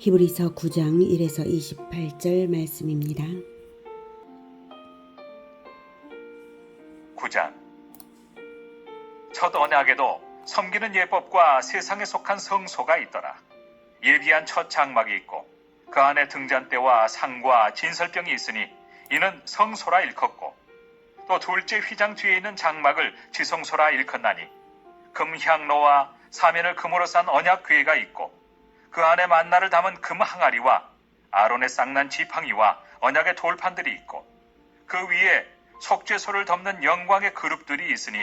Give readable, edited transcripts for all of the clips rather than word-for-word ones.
히브리서 9장 1에서 28절 말씀입니다. 9장 첫 언약에도 섬기는 예법과 세상에 속한 성소가 있더라. 예비한 첫 장막이 있고 그 안에 등잔대와 상과 진설병이 있으니 이는 성소라 일컫고, 또 둘째 휘장 뒤에 있는 장막을 지성소라 일컫나니 금향로와 사면을 금으로 싼 언약궤가 있고 그 안에 만나를 담은 금 항아리와 아론의 쌍난 지팡이와 언약의 돌판들이 있고 그 위에 속죄소를 덮는 영광의 그룹들이 있으니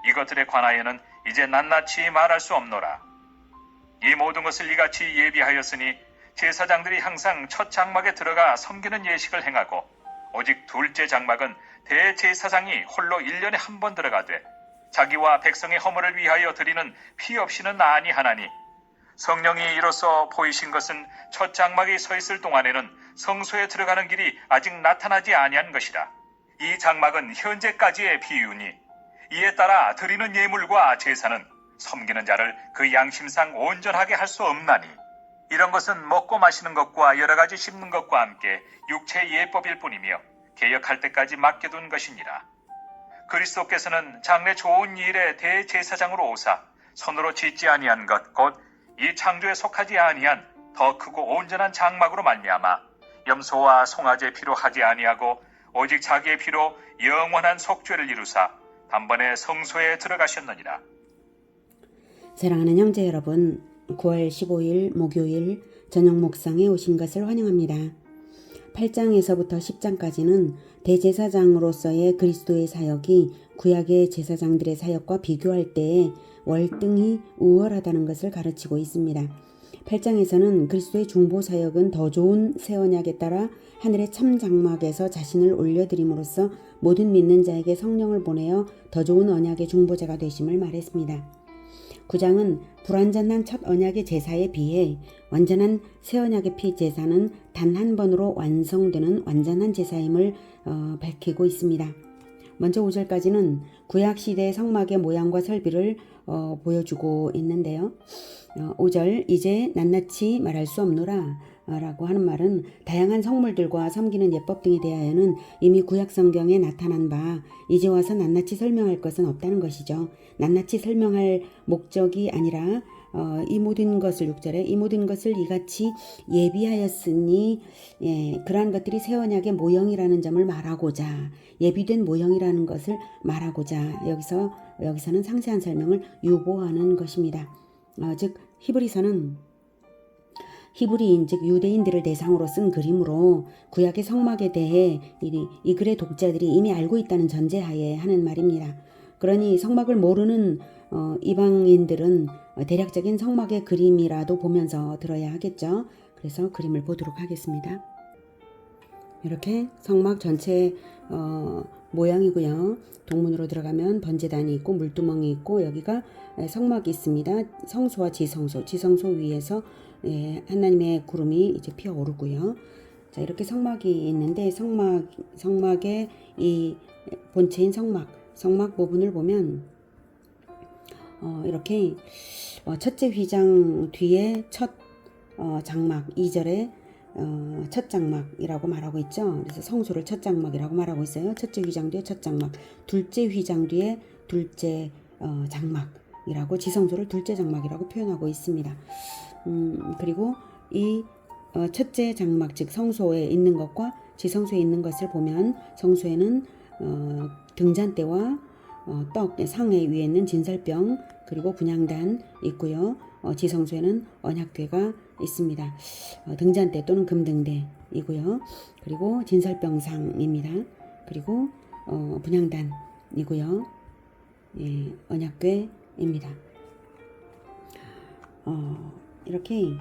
이것들에 관하여는 이제 낱낱이 말할 수 없노라. 이 모든 것을 이같이 예비하였으니 제사장들이 항상 첫 장막에 들어가 섬기는 예식을 행하고, 오직 둘째 장막은 대제사장이 홀로 1년에 한 번 들어가되 자기와 백성의 허물을 위하여 드리는 피 없이는 아니하나니, 성령이 이로써 보이신 것은 첫 장막이 서 있을 동안에는 성소에 들어가는 길이 아직 나타나지 아니한 것이라. 이 장막은 현재까지의 비유니 이에 따라 드리는 예물과 제사는 섬기는 자를 그 양심상 온전하게 할 수 없나니, 이런 것은 먹고 마시는 것과 여러 가지 씹는 것과 함께 육체의 예법일 뿐이며 개혁할 때까지 맡겨둔 것이니라. 그리스도께서는 장래 좋은 일의 대제사장으로 오사 손으로 짓지 아니한 것 곧 이 창조에 속하지 아니한 더 크고 온전한 장막으로 말미암아 염소와 송아지의 피로 하지 아니하고 오직 자기의 피로 영원한 속죄를 이루사 단번에 성소에 들어가셨느니라. 사랑하는 형제 여러분, 9월 15일 목요일 저녁 목상에 오신 것을 환영합니다. 8장에서부터 10장까지는 대제사장으로서의 그리스도의 사역이 구약의 제사장들의 사역과 비교할 때에 월등히 우월하다는 것을 가르치고 있습니다. 8장에서는 그리스도의 중보 사역은 더 좋은 새 언약에 따라 하늘의 참 장막에서 자신을 올려드림으로써 모든 믿는 자에게 성령을 보내어 더 좋은 언약의 중보자가 되심을 말했습니다. 9장은 불완전한 첫 언약의 제사에 비해 완전한 새 언약의 피 제사는 단 한 번으로 완성되는 완전한 제사임을 밝히고 있습니다. 먼저 5절까지는 구약시대의 성막의 모양과 설비를 보여주고 있는데요. 5절 이제 낱낱이 말할 수 없노라 라고 하는 말은 다양한 성물들과 섬기는 예법 등에 대하여는 이미 구약 성경에 나타난 바 이제 와서 낱낱이 설명할 것은 없다는 것이죠. 낱낱이 설명할 목적이 아니라 이 모든 것을 6절에 이 모든 것을 이같이 예비하였으니, 그러한 것들이 새 언약의 모형이라는 점을 말하고자, 예비된 모형이라는 것을 말하고자 여기서는 상세한 설명을 유보하는 것입니다. 즉 히브리서는 히브리인 즉 유대인들을 대상으로 쓴 그림으로 구약의 성막에 대해 이 글의 독자들이 이미 알고 있다는 전제하에 하는 말입니다. 그러니 성막을 모르는 이방인들은 대략적인 성막의 그림이라도 보면서 들어야 하겠죠. 그래서 그림을 보도록 하겠습니다. 이렇게 성막 전체 모양이고요. 동문으로 들어가면 번제단이 있고 물두멍이 있고 여기가 성막이 있습니다. 성소와 지성소 위에서 하나님의 구름이 이제 피어오르고요. 자, 이렇게 성막이 있는데 성막의 이 본체인 성막 부분을 보면 이렇게 첫째 휘장 뒤에 첫 장막 2절에 첫 장막이라고 말하고 있죠. 그래서 성소를 첫 장막이라고 말하고 있어요. 첫째 휘장 뒤에 첫 장막, 둘째 휘장 뒤에 둘째 장막이라고 지성소를 둘째 장막이라고 표현하고 있습니다. 그리고 이 첫째 장막 즉 성소에 있는 것과 지성소에 있는 것을 보면 성소에는 등잔대와 떡 상에 위에 있는 진설병 그리고 분향단 있고요. 지성소에는 언약궤가 있습니다. 등잔대 또는 금등대이고요. 그리고 진설병상입니다. 그리고 분향단이고요. 언약궤입니다. 이렇게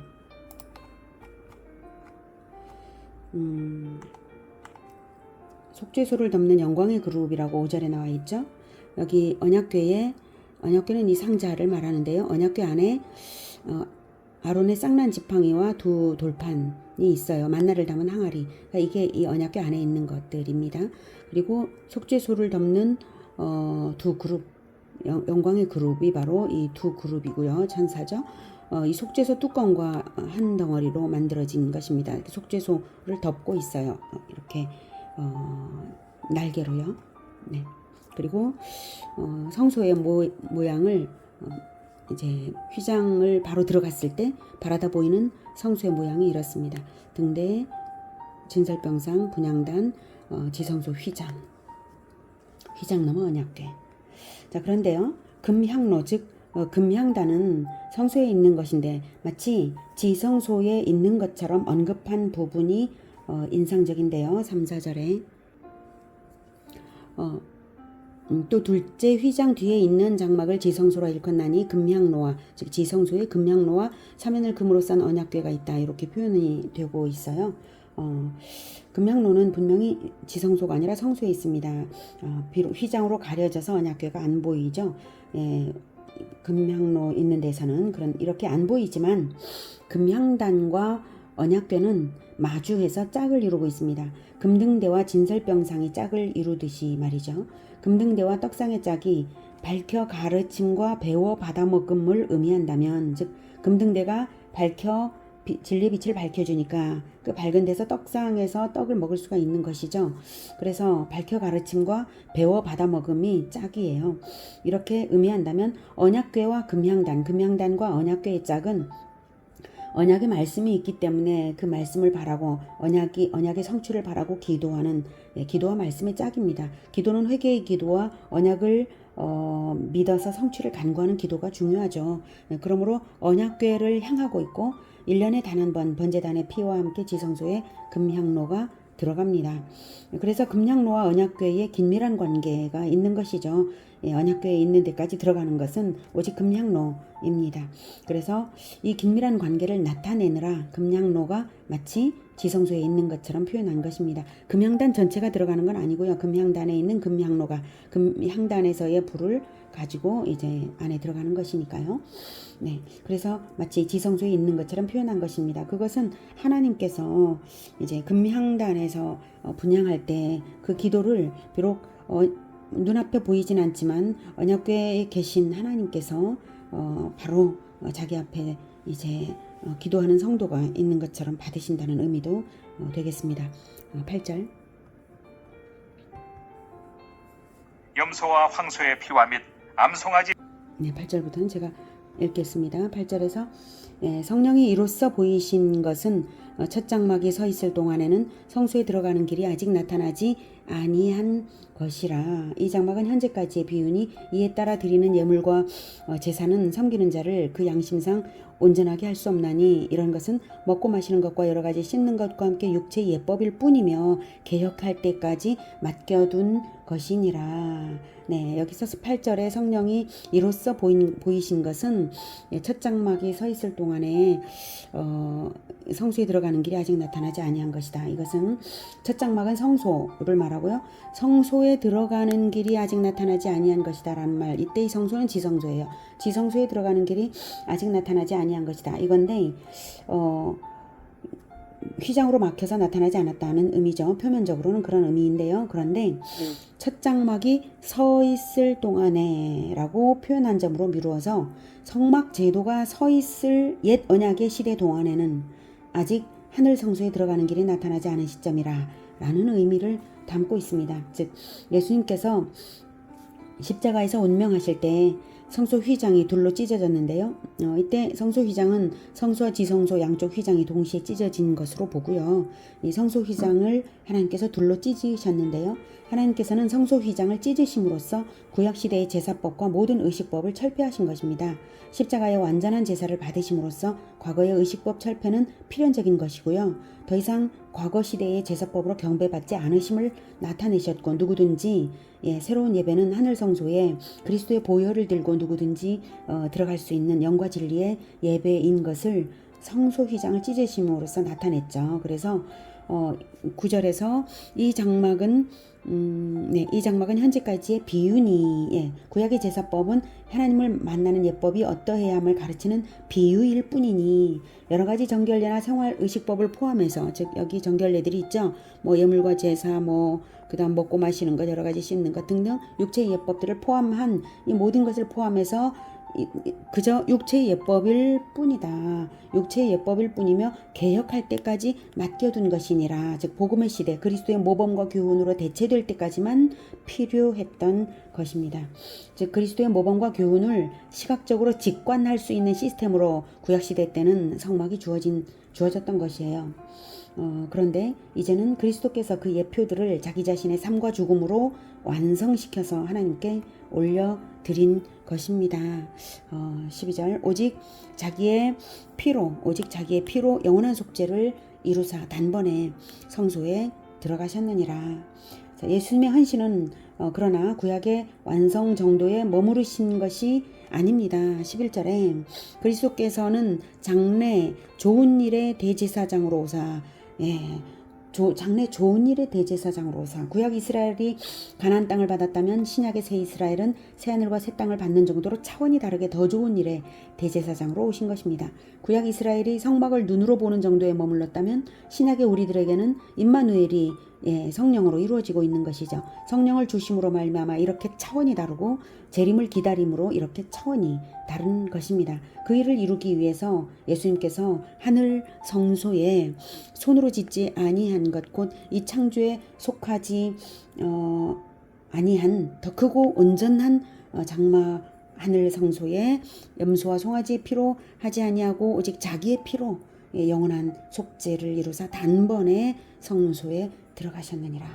속죄소를 덮는 영광의 그룹이라고 5절에 나와 있죠. 여기 언약궤는 이 상자를 말하는데요. 언약궤 안에 아론의 쌍난 지팡이와 두 돌판이 있어요. 만나를 담은 항아리. 그러니까 이게 이 언약궤 안에 있는 것들입니다. 그리고 속죄소를 덮는 두 그룹 영광의 그룹이 바로 이 두 그룹이고요. 천사죠. 이 속죄소 뚜껑과 한 덩어리로 만들어진 것입니다. 속죄소를 덮고 있어요. 이렇게 날개로요. 네. 그리고 성소의 모양을 이제 휘장을 바로 들어갔을 때 바라다 보이는 성소의 모양이 이렇습니다. 등대, 진설병상, 분향단, 지성소 휘장 넘어 언약궤. 자, 그런데요, 금향로 즉 금향단은 성소에 있는 것인데 마치 지성소에 있는 것처럼 언급한 부분이 인상적인데요. 3, 4절에 또 둘째 휘장 뒤에 있는 장막을 지성소라 일컫나니 금향로와 즉 지성소에 금향로와 사면을 금으로 싼 언약궤가 있다, 이렇게 표현이 되고 있어요. 금향로는 분명히 지성소가 아니라 성소에 있습니다. 비록 휘장으로 가려져서 언약궤가 안 보이죠. 예, 금향로 있는 데서는 이렇게 안 보이지만 금향단과 언약궤는 마주해서 짝을 이루고 있습니다. 금등대와 진설병상이 짝을 이루듯이 말이죠. 금등대와 떡상의 짝이 밝혀 가르침과 배워 받아먹음을 의미한다면, 즉 금등대가 밝혀 진리의 빛을 밝혀주니까 그 밝은 데서 떡상에서 떡을 먹을 수가 있는 것이죠. 그래서 밝혀 가르침과 배워 받아먹음이 짝이에요. 이렇게 의미한다면 언약궤와 금향단과 언약궤의 짝은 언약의 말씀이 있기 때문에 그 말씀을 바라고 언약의 성취를 바라고 기도하는 기도와 말씀의 짝입니다. 기도는 회개의 기도와 언약을 믿어서 성취를 간구하는 기도가 중요하죠. 그러므로 언약궤를 향하고 있고 1년에 단 한 번 번제단의 피와 함께 지성소에 금향로가 들어갑니다. 그래서 금향로와 언약궤의 긴밀한 관계가 있는 것이죠. 언약궤에 있는 데까지 들어가는 것은 오직 금향로입니다. 그래서 이 긴밀한 관계를 나타내느라 금향로가 마치 지성소에 있는 것처럼 표현한 것입니다. 금향단 전체가 들어가는 건 아니고요. 금향단에 있는 금향로가 금향단에서의 불을 가지고 이제 안에 들어가는 것이니까요. 네, 그래서 마치 지성소에 있는 것처럼 표현한 것입니다. 그것은 하나님께서 이제 금향단에서 분향할 때 그 기도를 비록 눈앞에 보이진 않지만 언약궤에 계신 하나님께서 바로 자기 앞에 이제 기도하는 성도가 있는 것처럼 받으신다는 의미도 되겠습니다. 8절. 염소와 황소의 피와 및 암송아지. 네, 8절부터는 제가 읽겠습니다. 8절에서 성령이 이로써 보이신 것은 첫 장막이 서 있을 동안에는 성소에 들어가는 길이 아직 나타나지 아니한 것이라. 이 장막은 현재까지의 비유니 이에 따라 드리는 예물과 제사는 섬기는 자를 그 양심상 온전하게 할 수 없나니 이런 것은 먹고 마시는 것과 여러 가지 씻는 것과 함께 육체의 예법일 뿐이며 개혁할 때까지 맡겨둔 것이니라. 네, 여기서 8절에 성령이 이로써 보이신 것은 첫 장막이 서 있을 동안에 성소에 들어가는 길이 아직 나타나지 아니한 것이다. 이것은 첫 장막은 성소를 말하고요. 성소에 들어가는 길이 아직 나타나지 아니한 것이다 라는 말. 이때 이 성소는 지성소예요. 지성소에 들어가는 길이 아직 나타나지 아니한 것이다. 이건데 휘장으로 막혀서 나타나지 않았다는 의미죠. 표면적으로는 그런 의미인데요. 그런데 첫 장막이 서 있을 동안에 라고 표현한 점으로 미루어서 성막 제도가 서 있을 옛 언약의 시대 동안에는 아직 하늘 성소에 들어가는 길이 나타나지 않은 시점이라 라는 의미를 담고 있습니다. 즉 예수님께서 십자가에서 운명하실 때 성소 휘장이 둘로 찢어졌는데요. 이때 성소 휘장은 성소와 지성소 양쪽 휘장이 동시에 찢어진 것으로 보고요. 이 성소 휘장을 하나님께서 둘로 찢으셨는데요. 하나님께서는 성소 휘장을 찢으심으로써 구약시대의 제사법과 모든 의식법을 철폐하신 것입니다. 십자가의 완전한 제사를 받으심으로써 과거의 의식법 철폐는 필연적인 것이고요. 더 이상 과거 시대의 제사법으로 경배받지 않으심을 나타내셨고 누구든지 새로운 예배는 하늘 성소에 그리스도의 보혈을 들고 누구든지 들어갈 수 있는 영과 진리의 예배인 것을 성소 휘장을 찢으심으로써 나타냈죠. 그래서 9절에서 이 장막은 이 장막은 현재까지의 비유니, 구약의 제사법은 하나님을 만나는 예법이 어떠해야 함을 가르치는 비유일 뿐이니 여러 가지 정결례나 생활 의식법을 포함해서, 즉 여기 정결례들이 있죠. 뭐 예물과 제사, 그다음 먹고 마시는 것, 여러 가지 씻는 것 등등 육체의 예법들을 포함한 이 모든 것을 포함해서 그저 육체의 예법일 뿐이다. 육체의 예법일 뿐이며 개혁할 때까지 맡겨둔 것이니라. 즉 복음의 시대 그리스도의 모범과 교훈으로 대체될 때까지만 필요했던 것입니다. 즉 그리스도의 모범과 교훈을 시각적으로 직관할 수 있는 시스템으로 구약시대 때는 성막이 주어졌던 것이에요. 그런데 이제는 그리스도께서 그 예표들을 자기 자신의 삶과 죽음으로 완성시켜서 하나님께 올려드린 것입니다. 12절 오직 자기의 피로 영원한 속죄를 이루사 단번에 성소에 들어가셨느니라. 예수님의 헌신은 그러나 구약의 완성 정도에 머무르신 것이 아닙니다. 11절에 그리스도께서는 장래 좋은 일의 대제사장으로 오사, 장래 좋은 일의 대제사장으로 오사. 구약 이스라엘이 가나안 땅을 받았다면 신약의 새 이스라엘은 새 하늘과 새 땅을 받는 정도로 차원이 다르게 더 좋은 일의 대제사장으로 오신 것입니다. 구약 이스라엘이 성막을 눈으로 보는 정도에 머물렀다면 신약의 우리들에게는 임마누엘이 성령으로 이루어지고 있는 것이죠. 성령을 주심으로 말미암아 이렇게 차원이 다르고 재림을 기다림으로 이렇게 차원이 다른 것입니다. 그 일을 이루기 위해서 예수님께서 하늘 성소에 손으로 짓지 아니한 것, 곧 이 창조에 속하지 아니한 더 크고 온전한 장막 하늘 성소에 염소와 송아지의 피로 하지 아니하고 오직 자기의 피로 영원한 속죄를 이루사 단번에 성소에 들어가셨느니라.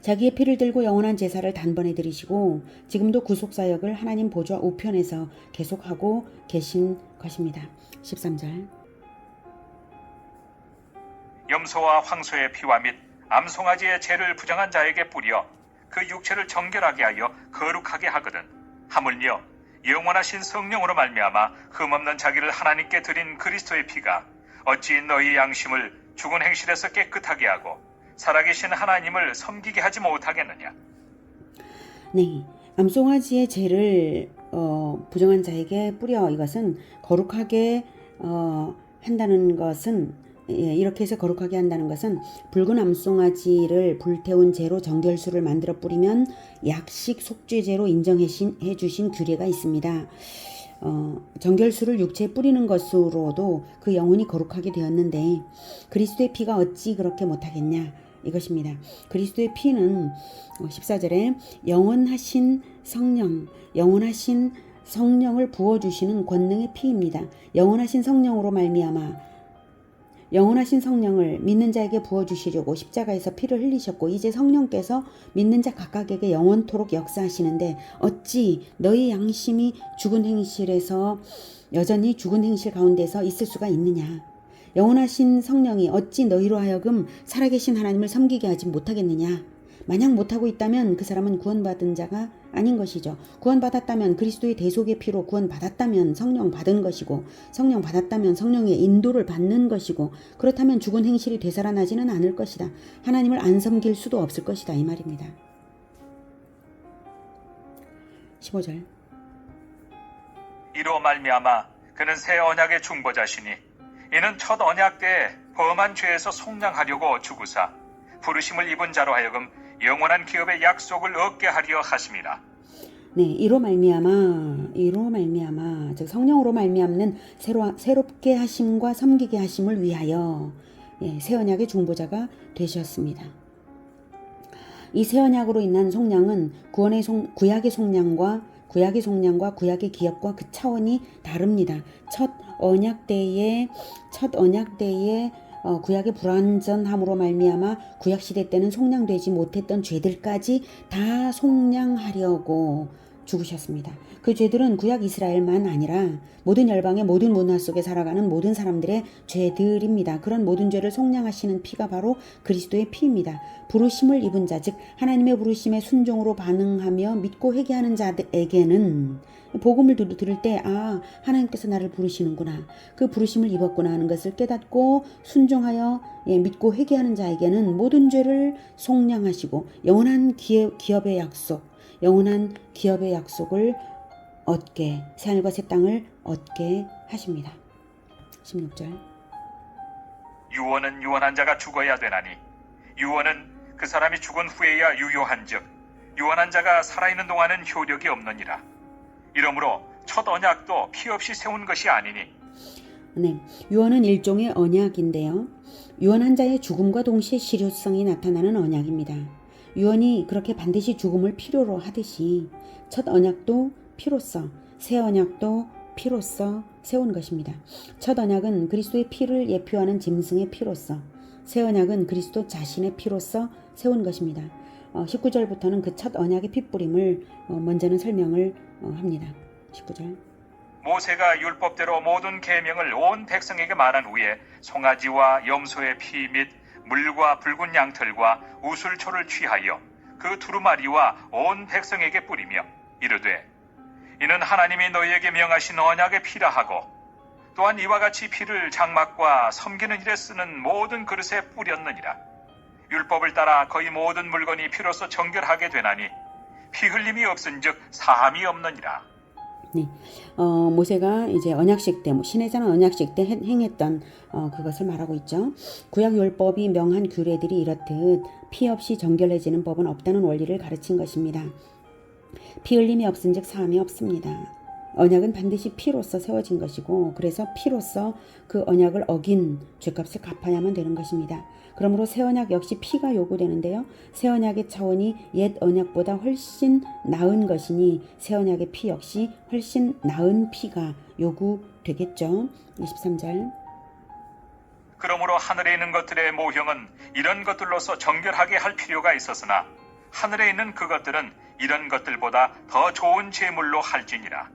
자기의 피를 들고 영원한 제사를 단번에 드리시고 지금도 구속사역을 하나님 보좌 우편에서 계속하고 계신 것입니다. 13절 염소와 황소의 피와 및 암송아지의 죄를 부정한 자에게 뿌려 그 육체를 정결하게 하여 거룩하게 하거든. 하물며 영원하신 성령으로 말미암아 흠없는 자기를 하나님께 드린 그리스도의 피가 어찌 너희 양심을 죽은 행실에서 깨끗하게 하고 살아계신 하나님을 섬기게 하지 못하겠느냐. 네, 암송아지의 죄를 부정한 자에게 뿌려 이것은 거룩하게 한다는 것은 이렇게 해서 거룩하게 한다는 것은 붉은 암송아지를 불태운 재로 정결수를 만들어 뿌리면 약식 속죄제로 인정해 주신 규례가 있습니다. 정결수를 육체에 뿌리는 것으로도 그 영혼이 거룩하게 되었는데 그리스도의 피가 어찌 그렇게 못하겠냐 이것입니다. 그리스도의 피는 14절에 영원하신 성령을 부어주시는 권능의 피입니다. 영원하신 성령으로 말미암아 영원하신 성령을 믿는 자에게 부어주시려고 십자가에서 피를 흘리셨고 이제 성령께서 믿는 자 각각에게 영원토록 역사하시는데 어찌 너희 양심이 죽은 행실에서 여전히 죽은 행실 가운데서 있을 수가 있느냐. 영원하신 성령이 어찌 너희로 하여금 살아계신 하나님을 섬기게 하지 못하겠느냐. 만약 못하고 있다면 그 사람은 구원받은 자가 아닌 것이죠. 구원받았다면 그리스도의 대속의 피로 구원받았다면 성령 받은 것이고 성령 받았다면 성령의 인도를 받는 것이고 그렇다면 죽은 행실이 되살아나지는 않을 것이다. 하나님을 안 섬길 수도 없을 것이다. 이 말입니다. 15절 이로 말미암아 그는 새 언약의 중보자시니 이는 첫 언약 때 범한 죄에서 속량하려고 죽으사 부르심을 입은 자로 하여금 영원한 기업의 약속을 얻게 하려 하심이라. 네, 이로 말미암아 즉 성령으로 말미암는 새롭게 하심과 섬기게 하심을 위하여 새 언약의 중보자가 되셨습니다. 이 새 언약으로 인한 속량은 구약의 속량과 구약의 기업과 그 차원이 다릅니다. 첫 언약 때의 구약의 불완전함으로 말미암아 구약 시대 때는 속량되지 못했던 죄들까지 다 속량하려고 죽으셨습니다. 그 죄들은 구약 이스라엘만 아니라 모든 열방의 모든 문화 속에 살아가는 모든 사람들의 죄들입니다. 그런 모든 죄를 속량하시는 피가 바로 그리스도의 피입니다. 부르심을 입은 자, 즉 하나님의 부르심에 순종으로 반응하며 믿고 회개하는 자들에게는 복음을 들을 때 하나님께서 나를 부르시는구나, 그 부르심을 입었구나 하는 것을 깨닫고 순종하여 믿고 회개하는 자에게는 모든 죄를 속량하시고 영원한 기업의 약속을 얻게, 새하늘과 새 땅을 얻게 하십니다. 16절. 유언은 유언한 자가 죽어야 되나니 유언은 그 사람이 죽은 후에야 유효한즉 유언한 자가 살아있는 동안은 효력이 없느니라. 이러므로 첫 언약도 피 없이 세운 것이 아니니. 네, 유언은 일종의 언약인데요. 유언한 자의 죽음과 동시에 실효성이 나타나는 언약입니다. 유언이 그렇게 반드시 죽음을 필요로 하듯이 첫 언약도 피로써, 새 언약도 피로써 세운 것입니다. 첫 언약은 그리스도의 피를 예표하는 짐승의 피로써, 새 언약은 그리스도 자신의 피로써 세운 것입니다. 19절부터는 그 첫 언약의 핏부림을 먼저는 설명을 합니다. 19절. 모세가 율법대로 모든 계명을 온 백성에게 말한 후에 송아지와 염소의 피 및 물과 붉은 양털과 우슬초를 취하여 그 두루마리와 온 백성에게 뿌리며 이르되 이는 하나님이 너희에게 명하신 언약의 피라 하고 또한 이와 같이 피를 장막과 섬기는 일에 쓰는 모든 그릇에 뿌렸느니라. 율법을 따라 거의 모든 물건이 피로써 정결하게 되나니 피 흘림이 없은즉 사함이 없느니라. 네, 모세가 이제 언약식 때, 신의 잔 언약식 때 행했던 그것을 말하고 있죠. 구약 율법이 명한 규례들이 이렇듯 피 없이 정결해지는 법은 없다는 원리를 가르친 것입니다. 피 흘림이 없은즉 사함이 없습니다. 언약은 반드시 피로써 세워진 것이고, 그래서 피로써 그 언약을 어긴 죄값을 갚아야만 되는 것입니다. 그러므로 새 언약 역시 피가 요구되는데요. 새 언약의 차원이 옛 언약보다 훨씬 나은 것이니 새 언약의 피 역시 훨씬 나은 피가 요구되겠죠. 23절. 그러므로 하늘에 있는 것들의 모형은 이런 것들로서 정결하게 할 필요가 있었으나 하늘에 있는 그것들은 이런 것들보다 더 좋은 제물로 할지니라.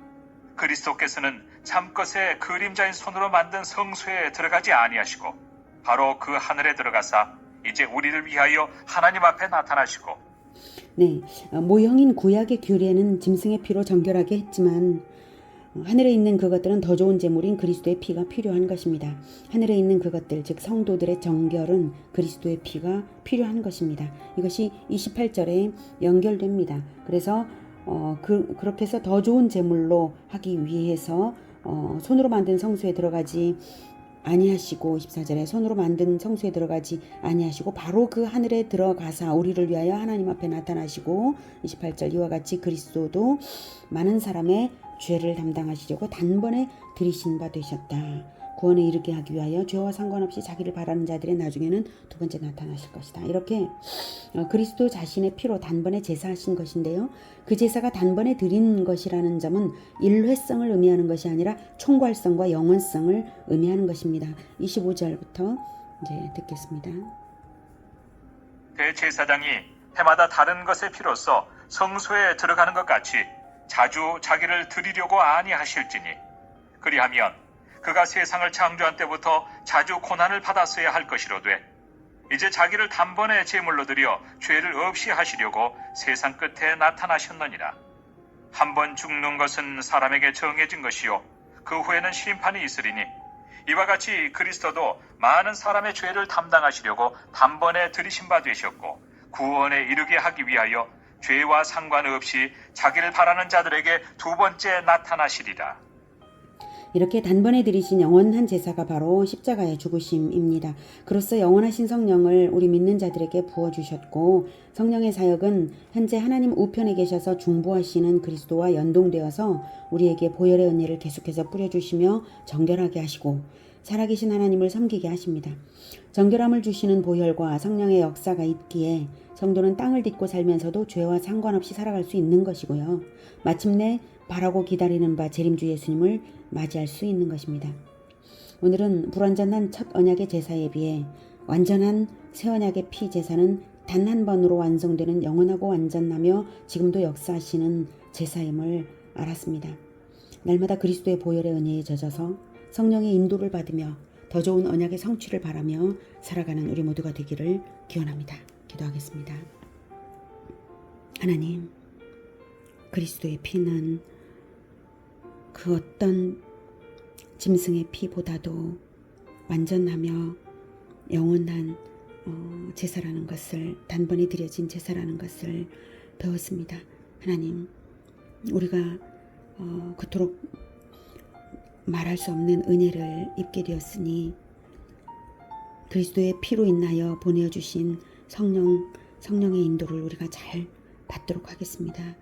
그리스도께서는 참것의 그림자인 손으로 만든 성소에 들어가지 아니하시고 바로 그 하늘에 들어가사 이제 우리를 위하여 하나님 앞에 나타나시고. 네, 모형인 구약의 규례는 짐승의 피로 정결하게 했지만 하늘에 있는 그것들은 더 좋은 제물인 그리스도의 피가 필요한 것입니다. 하늘에 있는 그것들, 즉 성도들의 정결은 그리스도의 피가 필요한 것입니다. 이것이 28절에 연결됩니다. 그래서 그렇게 해서 더 좋은 제물로 하기 위해서 손으로 만든 성소에 들어가지 아니하시고, 24절에 손으로 만든 성소에 들어가지 아니하시고 바로 그 하늘에 들어가사 우리를 위하여 하나님 앞에 나타나시고, 28절 이와 같이 그리스도도 많은 사람의 죄를 담당하시려고 단번에 들이신 바 되셨다. 구원에 이르게 하기 위하여 죄와 상관없이 자기를 바라는 자들의 나중에는 두 번째 나타나실 것이다. 이렇게 그리스도 자신의 피로 단번에 제사하신 것인데요. 그 제사가 단번에 드린 것이라는 점은 일회성을 의미하는 것이 아니라 총괄성과 영원성을 의미하는 것입니다. 25절부터 이제 듣겠습니다. 대제사장이 해마다 다른 것의 피로써 성소에 들어가는 것 같이 자주 자기를 드리려고 아니하실지니 그리하면 그가 세상을 창조한 때부터 자주 고난을 받았어야 할 것이로되 이제 자기를 단번에 제물로 드려 죄를 없이 하시려고 세상 끝에 나타나셨느니라. 한 번 죽는 것은 사람에게 정해진 것이요 그 후에는 심판이 있으리니 이와 같이 그리스도도 많은 사람의 죄를 담당하시려고 단번에 들이신 바 되셨고 구원에 이르게 하기 위하여 죄와 상관없이 자기를 바라는 자들에게 두 번째 나타나시리라. 이렇게 단번에 들이신 영원한 제사가 바로 십자가의 죽으심입니다. 그로써 영원하신 성령을 우리 믿는 자들에게 부어주셨고, 성령의 사역은 현재 하나님 우편에 계셔서 중보하시는 그리스도와 연동되어서 우리에게 보혈의 은혜를 계속해서 뿌려주시며 정결하게 하시고 살아계신 하나님을 섬기게 하십니다. 정결함을 주시는 보혈과 성령의 역사가 있기에 성도는 땅을 딛고 살면서도 죄와 상관없이 살아갈 수 있는 것이고요. 마침내 바라고 기다리는 바 재림주 예수님을 맞이할 수 있는 것입니다. 오늘은 불완전한 첫 언약의 제사에 비해 완전한 새 언약의 피 제사는 단 한 번으로 완성되는 영원하고 완전하며 지금도 역사하시는 제사임을 알았습니다. 날마다 그리스도의 보혈의 은혜에 젖어서 성령의 인도를 받으며 더 좋은 언약의 성취를 바라며 살아가는 우리 모두가 되기를 기원합니다. 기도하겠습니다. 하나님, 그리스도의 피는 그 어떤 짐승의 피보다도 완전하며 영원한 제사라는 것을, 단번에 드려진 제사라는 것을 배웠습니다. 하나님, 우리가 그토록 말할 수 없는 은혜를 입게 되었으니 그리스도의 피로 인하여 보내주신 성령의 인도를 우리가 잘 받도록 하겠습니다.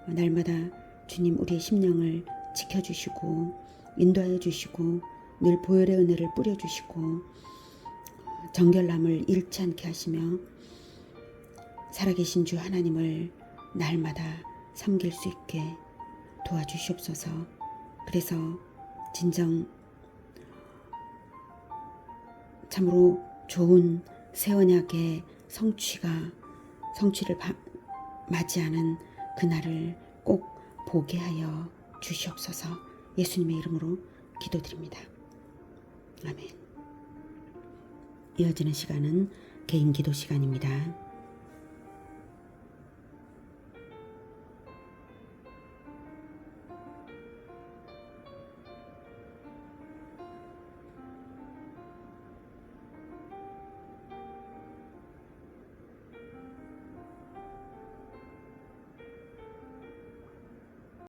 날마다 주님 우리의 심령을 지켜주시고 인도하여 주시고 늘 보혈의 은혜를 뿌려주시고 정결함을 잃지 않게 하시며 살아계신 주 하나님을 날마다 섬길 수 있게 도와주시옵소서. 그래서 진정 참으로 좋은 새 언약의 성취를 맞이하는 그날을 꼭 보게 하여 주시옵소서. 예수님의 이름으로 기도드립니다. 아멘. 이어지는 시간은 개인 기도 시간입니다.